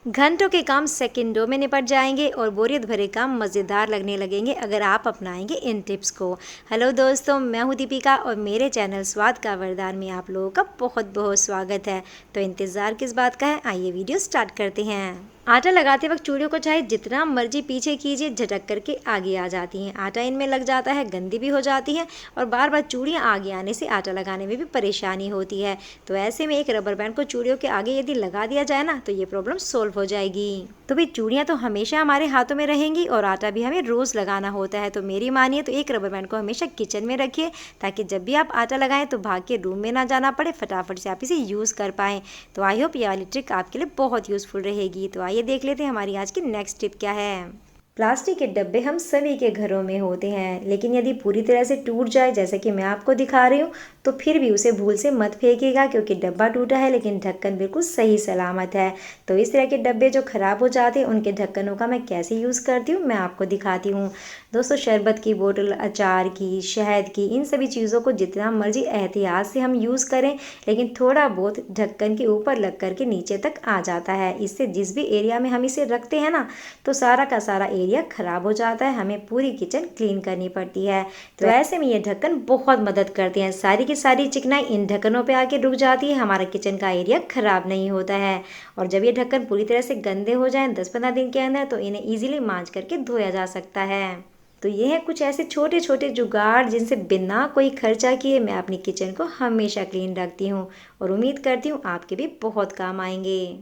घंटों के काम सेकंडों में निपट जाएंगे और बोरियत भरे काम मज़ेदार लगने लगेंगे अगर आप अपनाएंगे इन टिप्स को। हेलो दोस्तों, मैं हूं दीपिका और मेरे चैनल स्वाद का वरदान में आप लोगों का बहुत बहुत स्वागत है। तो इंतज़ार किस बात का है, आइए वीडियो स्टार्ट करते हैं। आटा लगाते वक्त चूड़ियों को चाहे जितना मर्जी पीछे कीजिए, झटक करके आगे आ जाती हैं। आटा इनमें लग जाता है, गंदी भी हो जाती हैं और बार बार चूड़ियाँ आगे आने से आटा लगाने में भी परेशानी होती है। तो ऐसे में एक रबर बैंड को चूड़ियों के आगे यदि लगा दिया जाए ना, तो ये प्रॉब्लम सोल्व हो जाएगी। तो भाई चूड़ियाँ तो हमेशा हमारे हाथों में रहेंगी और आटा भी हमें रोज़ लगाना होता है। तो मेरी मानिए तो एक रबर बैंड को हमेशा किचन में रखिए, ताकि जब भी आप आटा लगाएं तो भाग के रूम में ना जाना पड़े, फटाफट से आप इसे यूज़ कर पाएँ। तो आई होप ये वाली ट्रिक आपके लिए बहुत यूज़फुल रहेगी। तो आइए देख लेते हैं हमारी आज की नेक्स्ट टिप क्या है। प्लास्टिक के डब्बे हम सभी के घरों में होते हैं, लेकिन यदि पूरी तरह से टूट जाए, जैसे कि मैं आपको दिखा रही हूँ, तो फिर भी उसे भूल से मत फेंकिएगा, क्योंकि डब्बा टूटा है लेकिन ढक्कन बिल्कुल सही सलामत है। तो इस तरह के डब्बे जो ख़राब हो जाते हैं, उनके ढक्कनों का मैं कैसे यूज़ करती हूँ मैं आपको दिखाती हूँ। दोस्तों, शरबत की बोतल, अचार की, शहद की, इन सभी चीज़ों को जितना मर्जी एहतियात से हम यूज़ करें, लेकिन थोड़ा बहुत ढक्कन के ऊपर लग कर के नीचे तक आ जाता है। इससे जिस भी एरिया में हम इसे रखते हैं ना, तो सारा का सारा एरिया खराब हो जाता है, हमें पूरी किचन क्लीन करनी पड़ती है। तो ऐसे में ये ढक्कन बहुत मदद करते हैं। सारी की सारी चिकनाई इन ढक्कनों पे आके रुक जाती है, हमारा किचन का एरिया खराब नहीं होता है। और जब ये ढक्कन पूरी तरह से गंदे हो जाएं 10-15 दिन के अंदर, तो इन्हें ईजिली मांज करके धोया जा सकता है। तो ये है कुछ ऐसे छोटे छोटे जुगाड़ जिनसे बिना कोई खर्चा किए मैं अपनी किचन को हमेशा क्लीन रखती हूँ, और उम्मीद करती हूँ आपके भी बहुत काम आएंगे।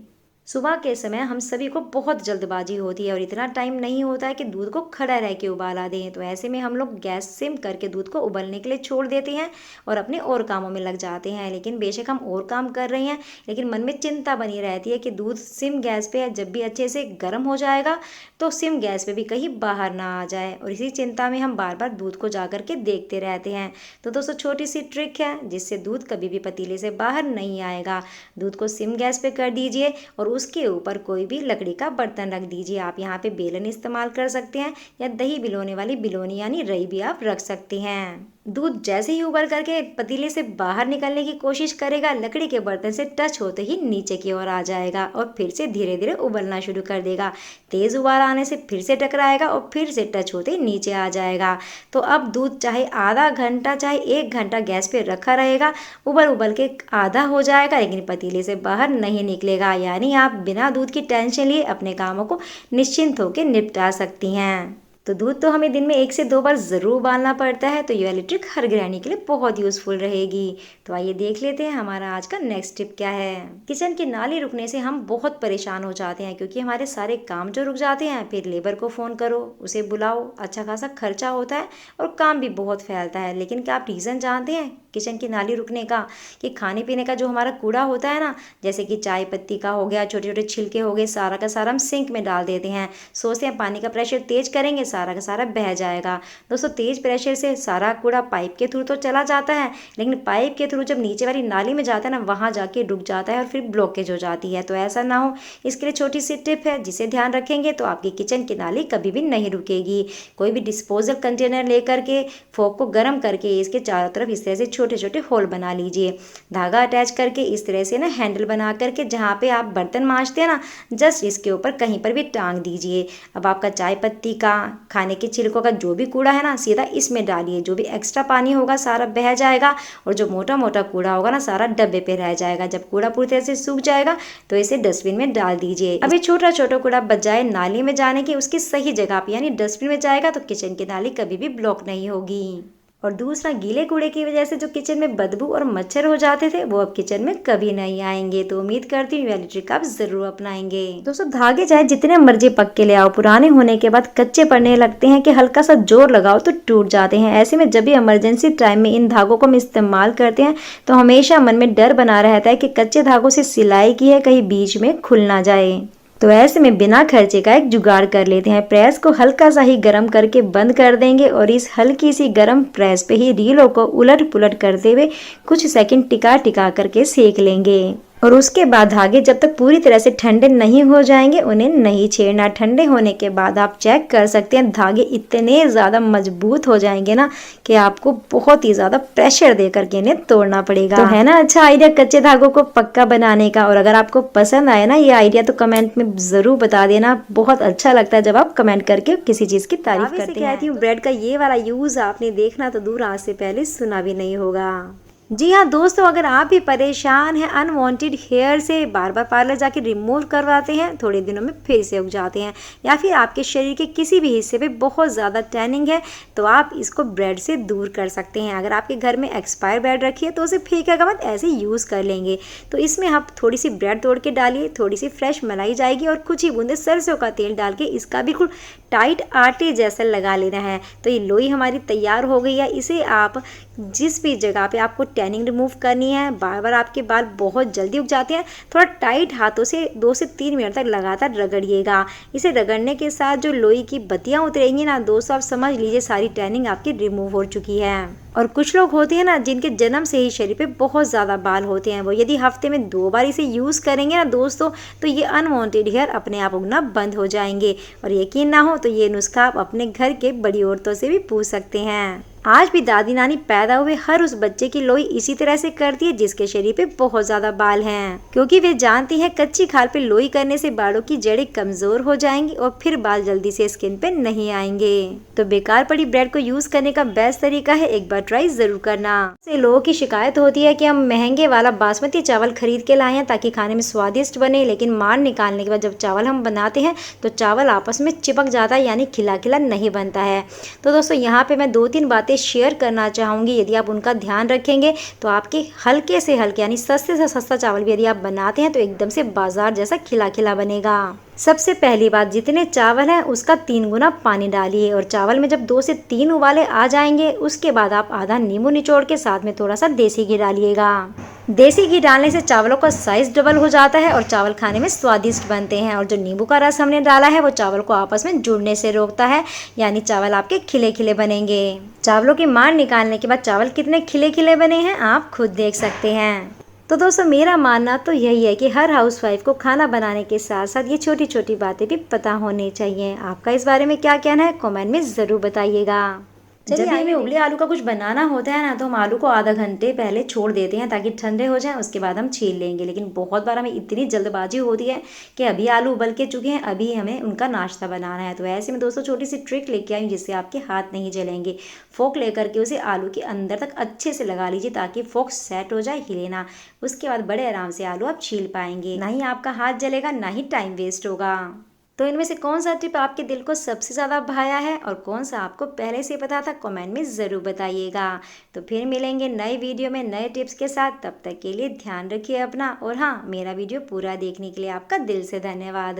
सुबह के समय हम सभी को बहुत जल्दबाजी होती है और इतना टाइम नहीं होता है कि दूध को खड़ा रह के उबाला दें। तो ऐसे में हम लोग गैस सिम करके दूध को उबलने के लिए छोड़ देते हैं और अपने और कामों में लग जाते हैं। लेकिन बेशक हम और काम कर रहे हैं, लेकिन मन में चिंता बनी रहती है कि दूध सिम गैस पे है, जब भी अच्छे से गर्म हो जाएगा तो सिम गैस पे भी कहीं बाहर ना आ जाए, और इसी चिंता में हम बार बार दूध को जा करके देखते रहते हैं। तो दोस्तों, छोटी सी ट्रिक है जिससे दूध कभी भी पतीले से बाहर नहीं आएगा। दूध को सिम गैस पे कर दीजिए और उसके ऊपर कोई भी लकड़ी का बर्तन रख दीजिए। आप यहाँ पे बेलन इस्तेमाल कर सकते हैं, या दही बिलोने वाली बिलोनी यानी रई भी आप रख सकते हैं। दूध जैसे ही उबल करके पतीले से बाहर निकलने की कोशिश करेगा, लकड़ी के बर्तन से टच होते ही नीचे की ओर आ जाएगा और फिर से धीरे धीरे उबलना शुरू कर देगा। तेज उबाल आने से फिर से टकराएगा और फिर से टच होते ही नीचे आ जाएगा। तो अब दूध चाहे आधा घंटा चाहे 1 घंटा गैस पे रखा रहेगा, उबल उबल के आधा हो जाएगा, लेकिन पतीले से बाहर नहीं निकलेगा। यानी आप बिना दूध की टेंशन लिए अपने कामों को निश्चिंत होकर निपटा सकती हैं। तो दूध तो हमें दिन में 1 से 2 बार ज़रूर उबालना पड़ता है। तो ये वाली ट्रिक हर गृहिणी के लिए बहुत यूज़फुल रहेगी। तो आइए देख लेते हैं हमारा आज का नेक्स्ट टिप क्या है। किचन की नाली रुकने से हम बहुत परेशान हो जाते हैं, क्योंकि हमारे सारे काम जो रुक जाते हैं, फिर लेबर को फ़ोन करो, उसे बुलाओ, अच्छा खासा खर्चा होता है और काम भी बहुत फैलता है। लेकिन क्या आप रीज़न जानते हैं किचन की नाली रुकने का? कि खाने पीने का जो हमारा कूड़ा होता है ना, जैसे कि चाय पत्ती का हो गया, छोटे छोटे छिलके हो गए, सारा का सारा हम सिंक में डाल देते हैं। सोचते हैं पानी का प्रेशर तेज करेंगे, सारा का सारा बह जाएगा। दोस्तों, तेज प्रेशर से सारा कूड़ा पाइप के थ्रू तो चला जाता है, लेकिन पाइप के थ्रू जब नीचे वाली नाली में जाता है ना, वहाँ जाके रुक जाता है और फिर ब्लॉकेज हो जाती है। तो ऐसा ना हो, इसके लिए छोटी सी टिप है जिसे ध्यान रखेंगे तो आपकी किचन की नाली कभी भी नहीं रुकेगी। कोई भी डिस्पोजल कंटेनर लेकर के फोक को गर्म करके इसके चारों तरफ इस तरह से छोटे छोटे होल बना लीजिए। धागा अटैच करके इस तरह से ना हैंडल बना करके जहाँ पे आप बर्तन मांजते हैं ना, जस्ट इसके ऊपर कहीं पर भी टांग दीजिए। अब आपका चाय पत्ती का, खाने के छिलकों का जो भी कूड़ा है ना, सीधा इसमें डालिए। जो भी एक्स्ट्रा पानी होगा सारा बह जाएगा, और जो मोटा मोटा कूड़ा होगा ना, सारा डब्बे पे रह जाएगा। जब कूड़ा पूरी तरह से सूख जाएगा तो इसे डस्टबिन में डाल दीजिए। अभी छोटा छोटा कूड़ा बजाय नाली में जाने की उसकी सही जगह पे यानी डस्टबिन में जाएगा, तो किचन की नाली कभी भी ब्लॉक नहीं होगी। और दूसरा, गीले कूड़े की वजह से जो किचन में बदबू और मच्छर हो जाते थे, वो अब किचन में कभी नहीं आएंगे। तो उम्मीद करती हूँ वाली ट्रिक आप जरूर अपनाएंगे। दोस्तों, धागे चाहे जितने मर्जी पक्के ले आओ, पुराने होने के बाद कच्चे पड़ने लगते हैं कि हल्का सा जोर लगाओ तो टूट जाते हैं। ऐसे में जब भी इमरजेंसी टाइम में इन धागों को हम इस्तेमाल करते हैं, तो हमेशा मन में डर बना रहता है कि कच्चे धागों से सिलाई की है, कहीं बीच में खुल ना जाए। तो ऐसे में बिना खर्चे का एक जुगाड़ कर लेते हैं। प्रेस को हल्का सा ही गर्म करके बंद कर देंगे और इस हल्की सी गर्म प्रेस पे ही रीलों को उलट पुलट करते हुए कुछ सेकंड टिका टिका करके सेक लेंगे। और उसके बाद धागे जब तक पूरी तरह से ठंडे नहीं हो जाएंगे उन्हें नहीं छेड़ना। ठंडे होने के बाद आप चेक कर सकते हैं धागे इतने ज़्यादा मजबूत हो जाएंगे ना कि आपको बहुत ही ज़्यादा प्रेशर दे करके इन्हें तोड़ना पड़ेगा। तो है ना अच्छा आइडिया कच्चे धागों को पक्का बनाने का। और अगर आपको पसंद आए ना ये आइडिया तो कमेंट में ज़रूर बता देना। बहुत अच्छा लगता है जब आप कमेंट करके किसी चीज़ की तारीफ करते हैं। कहती हूँ ब्रेड का ये वाला यूज़ आपने देखना तो दूर आज से पहले सुना भी नहीं होगा। जी हाँ दोस्तों, अगर आप भी परेशान हैं अनवांटेड हेयर से, बार बार पार्लर जाके रिमूव करवाते हैं, थोड़े दिनों में फिर से उग जाते हैं, या फिर आपके शरीर के किसी भी हिस्से पे बहुत ज़्यादा टैनिंग है, तो आप इसको ब्रेड से दूर कर सकते हैं। अगर आपके घर में एक्सपायर ब्रेड रखी है तो उसे फेंकने के बाद ऐसे यूज़ कर लेंगे। तो इसमें आप थोड़ी सी ब्रेड तोड़ के डालिए, थोड़ी सी फ्रेश मलाई जाएगी और कुछ ही बूंदे सरसों का तेल डाल के इसका बिल्कुल टाइट आटे जैसा लगा लेना है। तो ये लोई हमारी तैयार हो गई है। इसे आप जिस भी जगह पे आपको टैनिंग रिमूव करनी है, बार बार आपके बाल बहुत जल्दी उग जाते हैं, थोड़ा टाइट हाथों से 2 से 3 मिनट तक लगातार रगड़िएगा। इसे रगड़ने के साथ जो लोई की बत्तियां उतरेंगी ना दोस्तों, आप समझ लीजिए सारी टैनिंग आपकी रिमूव हो चुकी है। और कुछ लोग होते हैं ना जिनके जन्म से ही शरीर पे बहुत ज़्यादा बाल होते हैं, वो यदि हफ्ते में 2 बार इसे यूज़ करेंगे ना दोस्तों, तो ये अनवांटेड हेयर अपने आप उगना बंद हो जाएंगे। और यकीन ना हो तो ये नुस्खा आप अपने घर के बड़ी औरतों से भी पूछ सकते हैं। आज भी दादी नानी पैदा हुए हर उस बच्चे की लोई इसी तरह से करती है जिसके शरीर पे बहुत ज्यादा बाल हैं, क्योंकि वे जानती हैं कच्ची खाल पे लोई करने से बालों की जड़ें कमजोर हो जाएंगी और फिर बाल जल्दी से स्किन पे नहीं आएंगे। तो बेकार पड़ी ब्रेड को यूज करने का बेस्ट तरीका है एक बार ट्राई जरूर करना। से लोगों की शिकायत होती है कि हम महंगे वाला बासमती चावल खरीद के लाए हैं ताकि खाने में स्वादिष्ट बने, लेकिन मार निकालने के बाद जब चावल हम बनाते हैं तो चावल आपस में चिपक जाता है, यानी खिला खिला नहीं बनता है। तो दोस्तों यहाँ पे मैं 2-3 बातें शेयर करना चाहूँगी। यदि आप उनका ध्यान रखेंगे तो आपके हल्के से हल्के यानी सस्ते से सस्ता चावल भी यदि आप बनाते हैं तो एकदम से बाजार जैसा खिला खिला बनेगा। सबसे पहली बात, जितने चावल हैं उसका 3 गुना पानी डालिए और चावल में जब 2 से 3 उबाले आ जाएंगे उसके बाद आप आधा नींबू निचोड़ के साथ में थोड़ा सा देसी घी डालिएगा। देसी घी डालने से चावलों का साइज डबल हो जाता है और चावल खाने में स्वादिष्ट बनते हैं। और जो नींबू का रस हमने डाला है वो चावल को आपस में जुड़ने से रोकता है, यानी चावल आपके खिले खिले बनेंगे। चावलों की मार निकालने के बाद चावल कितने खिले खिले बने हैं आप खुद देख सकते हैं। तो दोस्तों मेरा मानना तो यही है कि हर हाउसवाइफ को खाना बनाने के साथ साथ ये छोटी छोटी बातें भी पता होनी चाहिए। आपका इस बारे में क्या कहना है कमेंट में ज़रूर बताइएगा। जब हमें उबले आलू का कुछ बनाना होता है ना तो हम आलू को आधा घंटे पहले छोड़ देते हैं ताकि ठंडे हो जाएं, उसके बाद हम छील लेंगे। लेकिन बहुत बार हमें इतनी जल्दबाजी होती है कि अभी आलू उबल के चुके हैं, अभी हमें उनका नाश्ता बनाना है। तो ऐसे में दोस्तों छोटी सी ट्रिक लेके आई जिससे आपके हाथ नहीं जलेंगे। फोक लेकर के उसे आलू के अंदर तक अच्छे से लगा लीजिए ताकि फोक सेट हो जाए, हिले ना। उसके बाद बड़े आराम से आलू आप छील पाएंगे, ना ही आपका हाथ जलेगा ना ही टाइम वेस्ट होगा। तो इनमें से कौन सा टिप आपके दिल को सबसे ज़्यादा भाया है और कौन सा आपको पहले से पता था कमेंट में ज़रूर बताइएगा। तो फिर मिलेंगे नए वीडियो में नए टिप्स के साथ, तब तक के लिए ध्यान रखिए अपना। और हाँ, मेरा वीडियो पूरा देखने के लिए आपका दिल से धन्यवाद।